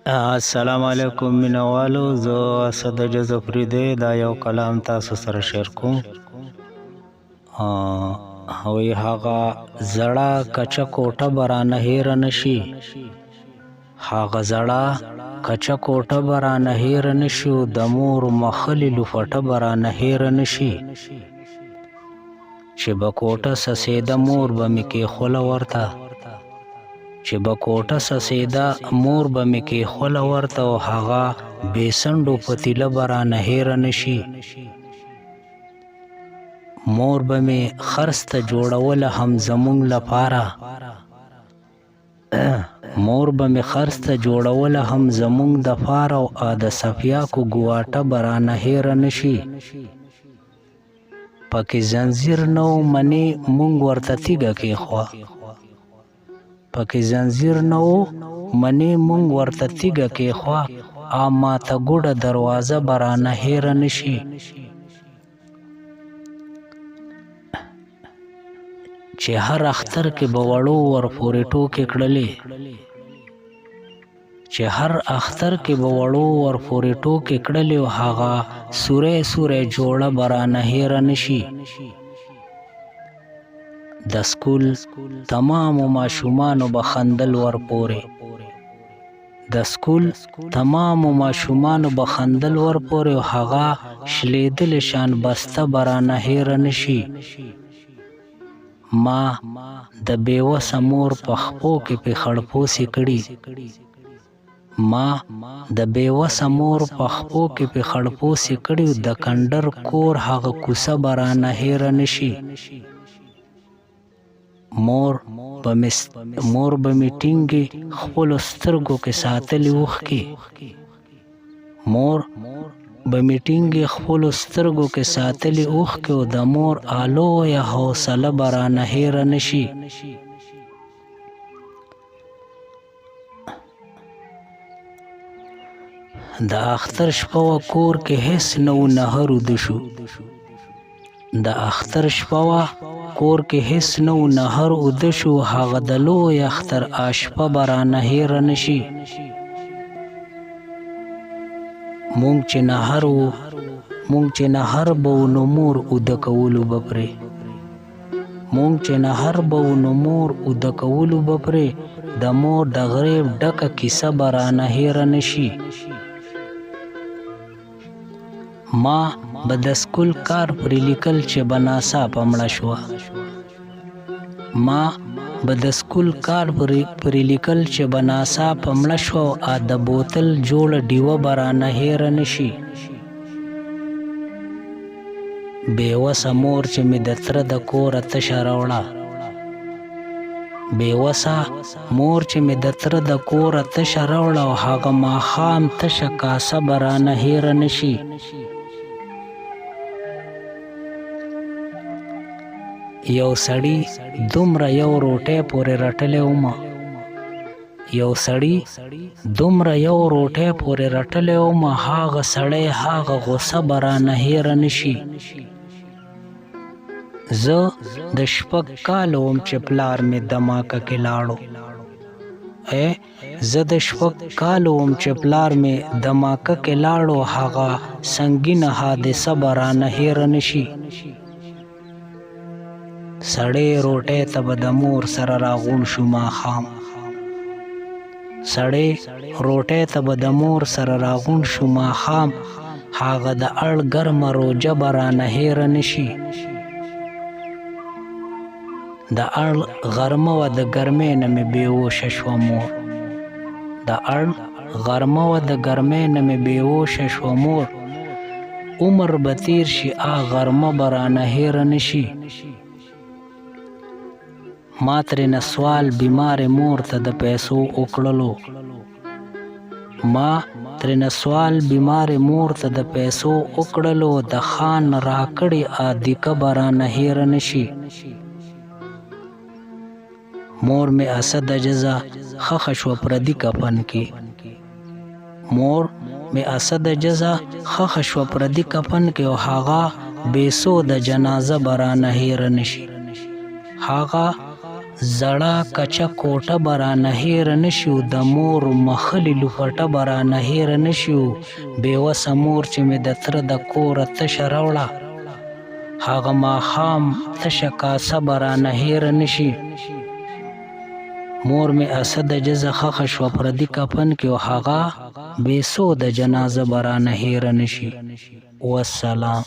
السلام علیکم مینوالو، زه اسد جزفری دی. دا یو کلام تاسو سره شیر کوم. وی هغه زړه کچه کوټه برانه هیر نشي، هغه زړه کچه کوټه برانه هیر نشو، د مور مخلی لفټه برانه هیر نشي. چې به کوټه سسیده مور به مې کې خوله ورته، چې به کوټه سسیده مور به مې کې خوله ورته، او هغه بېسنډو پتیله به رانه هیره نشي. مور به مې خرڅ ته جوړوله هم زمونږ لپاره، مور به مې خرڅ ته جوړوله هم زمونږ دپاره، او د صفیاکو ګواټه به رانه هیره نشي. پکې زنځیر نه و منې مونږ ورته تیږه کېښوه، پکې زنځیر نه و منې مونږ ورته تیږه کېښوه، ماته ګوډه دروازه به رانه هیره نشي. چې هر اختر کې به وړو ورپورې ټوکې کړلې، چې هر اختر کې به وړو ورپورې ټوکې کړلې، او هغه سوری سوری جوړه به رانه هیره نشي. د سکول تمامو ماشومانو به خندل ورپورې، د سکول تمامو ماشومانو به خندل ورپورې، او هغه شلیدلې شان بسته به رانه هیره نشي. ما د بېوسه مور په خپو کې پې خړپوسې کړي، ما د بېوسه مور په خپو کې پې خړپوسې کړي، د کنډر کور هغه کوڅه به رانه هیره نشي. مور به مې ټینګې خپلو سترګو کې ساتلې اوښکې، مور به مې ټینګې خپلو سترګو کې ساتلې اوښکې، او د مور لویه حوصله به رانه هیره نشي. د اختر شپه وه کور کې هېڅ نه و نهر اوده شو، د اختر شپه وه کور کې هېڅ نه و نهر اوده شو، هغه د لوی اختر شپه به رانه هیره نشي. مونږ چې نهر به و نو مور اوده کولو به پرې، مونږ چې نهر به و نو مور اوده کولو به پرې، د مور د غریب ډکه کیسه به رانه هیره نشي. ما به د سکول کار پرې لیکل چې به ناڅاپه مړه شوه، ما به د سکول کار پرې لیکل چې به ناڅاپه مړه شوه، او د بوتل جوړه ډیوه به رانه هیره نشي. بېوسه مور چې مې د تره د کوره تشه راوړه، بېوسه مور چې مې د تره د کوره تشه راوړه، او هغه ماښام تشه کاسه به رانه هیره نشي. یو سړي دومره یو روټۍ پورې رټلې ومه، یو سړي دومره یو روټۍ پورې رټلې ومه، هغه سړی هغه غوسه به رانه هیره نشي. زه د 6 کاله وم چې پلار مې دماکه کې لاړو، زه د 6 کاله وم چې پلار مې دماکه کې لاړو، هغه سنګینه حادثه به رانه هیره نشي. سړی روټۍ ته به د مور سره راغونډ شو ماښام، سړی روټۍ ته به د مور سره راغونډ شو ماښام، هغه د اړ ګرمه روجه به رانه هیره نشي. د اړ غرمه وه د ګرمۍ نه مې بېهوشه شوه مور، د اړ غرمه وه د ګرمۍ نه مې بېهوشه شوه مور، عمر به تیر شي غرمه به رانه هیره نشي. ما ترېنه سوال بیمارې مور ته د پیسو وکړلو، ما ترېنه سوال بیمارې مور ته د پیسو وکړلو، د خان راکړې دیکه به رانه هیره نشي. مور مې اسد جزا خښه شوه پردي کفن کې، مور مې اسد جزا خښه شوه پردي کفن کې، او هغه بېسو د جنازه به رانه هیره نشي، هغه زړه کچه کوټه برانه هیر نشو د مور مخلی لپټه برانه هیر نشو بیوسه مور چې مې د تره د کوره تشه راوړه هغه ماښام تشه کاسه برانه هیر نشي مور مې اسه د جزه خخه شوه پردي کفن کې او هغه بې سوده جنازه برانه هیر نشي والسلام.